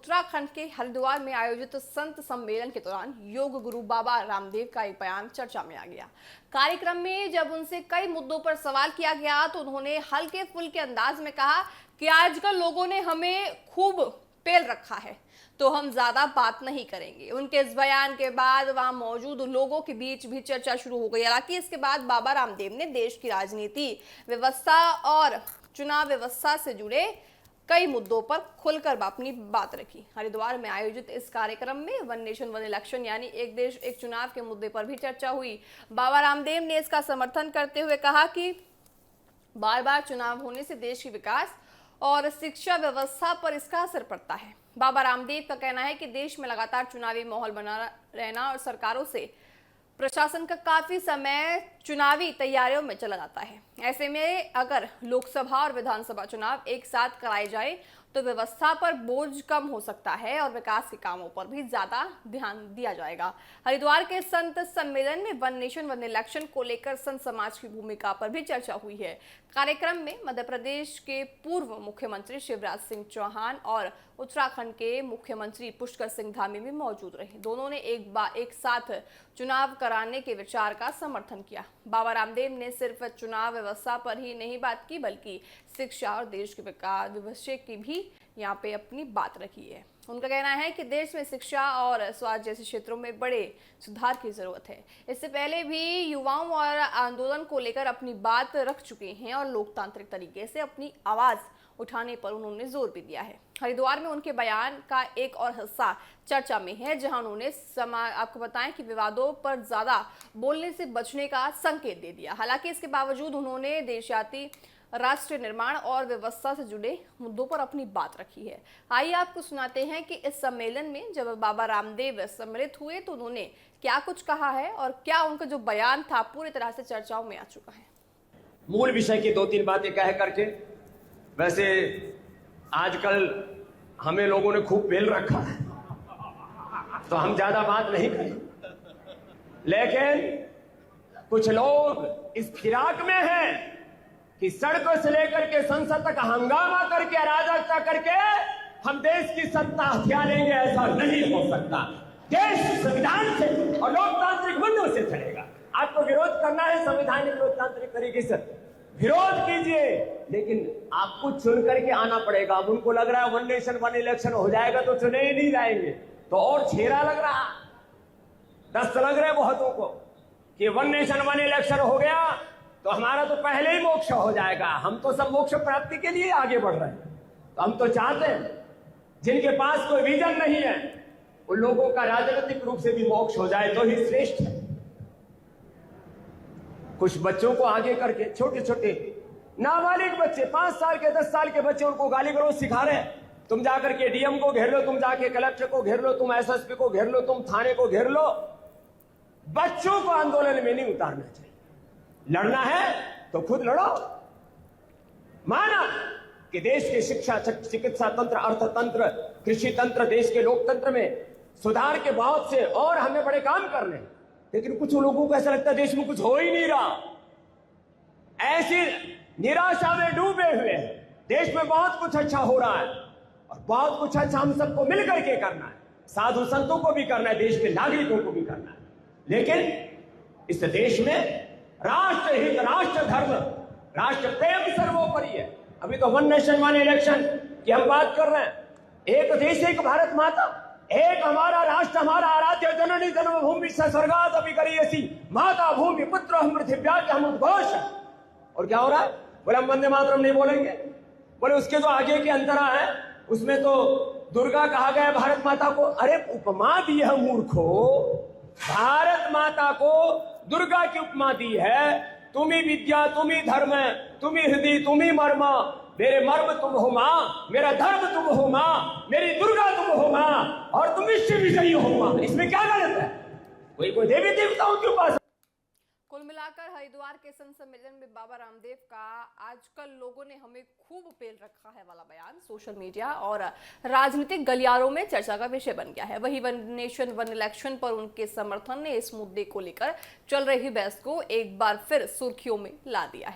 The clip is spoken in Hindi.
उत्तराखंड के हरिद्वार में आयोजित संत सम्मेलन के दौरान योग गुरु बाबा रामदेव का एक बयान चर्चा में आ गया। कार्यक्रम में जब उनसे कई मुद्दों पर सवाल किया गया तो उन्होंने हल्के फुल्के अंदाज में कहा कि आजकल लोगों ने हमें खूब पेल रखा है, तो हम ज्यादा बात नहीं करेंगे। उनके इस बयान के बाद वहां मौजूद लोगों के बीच भी चर्चा शुरू हो गई। हालांकि इसके बाद बाबा रामदेव ने देश की राजनीति व्यवस्था और चुनाव व्यवस्था से जुड़े कई मुद्दों पर खुलकर अपनी बात रखी। हरिद्वार में आयोजित इस कार्यक्रम में वन नेशन वन इलेक्शन यानी एक देश एक चुनाव के मुद्दे पर भी चर्चा हुई। बाबा रामदेव ने इसका समर्थन करते हुए कहा कि बार बार चुनाव होने से देश की विकास और शिक्षा व्यवस्था पर इसका असर पड़ता है। बाबा रामदेव का कहना है कि देश में लगातार चुनावी माहौल बना रहना और सरकारों से प्रशासन का काफी समय चुनावी तैयारियों में चला जाता है। ऐसे में अगर लोकसभा और विधानसभा चुनाव एक साथ कराए जाए तो व्यवस्था पर बोझ कम हो सकता है और विकास के कामों पर भी ज्यादा ध्यान दिया जाएगा। हरिद्वार के संत सम्मेलन में वन नेशन वन इलेक्शन को लेकर संत समाज की भूमिका पर भी चर्चा हुई है। कार्यक्रम में मध्य प्रदेश के पूर्व मुख्यमंत्री शिवराज सिंह चौहान और उत्तराखंड के मुख्यमंत्री पुष्कर सिंह धामी भी मौजूद रहे। दोनों ने एक साथ चुनाव कराने के विचार का समर्थन किया। बाबा रामदेव ने सिर्फ चुनाव व्यवस्था पर ही नहीं बात की बल्कि शिक्षा और देश के विकास भविष्य की भी यहाँ पे अपनी बात रखी है। उनका कहना है कि देश में शिक्षा और स्वास्थ्य जैसे क्षेत्रों में बड़े सुधार की जरूरत है। इससे पहले भी युवाओं और आंदोलन को लेकर अपनी बात रख चुके हैं और लोकतांत्रिक तरीके से अपनी आवाज उठाने पर उन्होंने जोर भी दिया है। हरिद्वार में उनके बयान का एक और हिस्सा चर्चा में है, जहां उन्होंने आपको बताएं कि विवादों पर ज्यादा बोलने से बचने का संकेत दे दिया। हालांकि इसके बावजूद उन्होंने देशव्यापी राष्ट्र निर्माण और व्यवस्था से जुड़े मुद्दों पर अपनी बात रखी है। आइए आपको सुनाते हैं कि इस सम्मेलन में जब बाबा रामदेव सम्मिलित हुए तो उन्होंने क्या कुछ कहा है और क्या उनका जो बयान था पूरी तरह से चर्चाओं में आ चुका है। मूल विषय की दो तीन बातें कह करके, वैसे आजकल हमें लोगों ने खूब पेल रखा है तो हम ज्यादा बात नहीं करें, लेकिन कुछ लोग इस फिराक में हैं कि सड़कों से लेकर के संसद तक हंगामा करके अराजकता करके हम देश की सत्ता हथिया लेंगे। ऐसा नहीं हो सकता। देश संविधान से और लोकतांत्रिक मूल्यों से चलेगा। आपको विरोध करना है संवैधानिक लोकतांत्रिक तरीके से, विरोध कीजिए, लेकिन आपको चुन करके आना पड़ेगा। अब उनको लग रहा है वन नेशन वन इलेक्शन हो जाएगा तो चुने ही नहीं जाएंगे, तो और छेरा लग रहा, दस्त लग रहे बहुतों को कि वन नेशन वन इलेक्शन हो गया तो हमारा तो पहले ही मोक्ष हो जाएगा। हम तो सब मोक्ष प्राप्ति के लिए आगे बढ़ रहे हैं। तो हम तो चाहते हैं जिनके पास कोई विजन नहीं है उन लोगों का राजनीतिक रूप से भी मोक्ष हो जाए तो ही श्रेष्ठ है। कुछ बच्चों को आगे करके छोटे छोटे नाबालिग बच्चे 5 साल के 10 साल के बच्चे उनको गाली गलौज सिखा रहे हैं। तुम जाकर के डीएम को घेर लो, तुम जाके कलेक्टर को घेर लो, तुम एसएसपी को घेर लो, तुम थाने को घेर लो। बच्चों को आंदोलन में नहीं उतारना चाहिए। लड़ना है तो खुद लड़ो। माना कि देश के शिक्षा चिकित्सा तंत्र अर्थतंत्र कृषि तंत्र देश के लोकतंत्र में सुधार के बहुत से और हमें बड़े काम करने, लेकिन कुछ लोगों को ऐसा लगता है देश में कुछ हो ही नहीं रहा। ऐसी निराशा में डूबे हुए हैं। देश में बहुत कुछ अच्छा हो रहा है और बहुत कुछ अच्छा हम सबको मिल करके करना है। साधु संतों को भी करना है, देश के नागरिकों को भी करना है, लेकिन इस देश में राष्ट्र हित, राष्ट्र धर्म, राष्ट्र प्रेम सर्वोपरि है। अभी तो वन नेशन वन इलेक्शन की हम बात कर रहे हैं। एक देश एक भारत माता, एक हमारा राष्ट्र, हमारा आराध्य जननी जन्मभूमि से स्वर्गात अभिकरीयसी माता भूमि पुत्र हम पृथिव्या के हम उद्घोष। और क्या हो रहा है? बोले हम वंदे मातरम नहीं बोलेंगे। बोले उसके जो आगे की अंतरा है उसमें तो दुर्गा कहा गया भारत माता को। अरे उपमा दी है मूर्खो, भारत माता को दुर्गा की उपमा दी है। तुम्ही विद्या तुम्ही धर्म, तुम्ही हृदय तुम्ही मर्म, मेरे मर्म तुम हो मां, मेरा धर्म तुम हो मां, मेरी दुर्गा तुम हो मां और तुम विश्व विजयी हो मां। इसमें क्या गलत है? कोई देवी देवताओं के उपासना। कुल मिलाकर हरिद्वार के संत सम्मेलन में बाबा रामदेव का आजकल लोगों ने हमें खूब पेल रखा है वाला बयान सोशल मीडिया और राजनीतिक गलियारों में चर्चा का विषय बन गया है। वही वन नेशन वन इलेक्शन पर उनके समर्थन ने इस मुद्दे को लेकर चल रही बहस को एक बार फिर सुर्खियों में ला दिया है।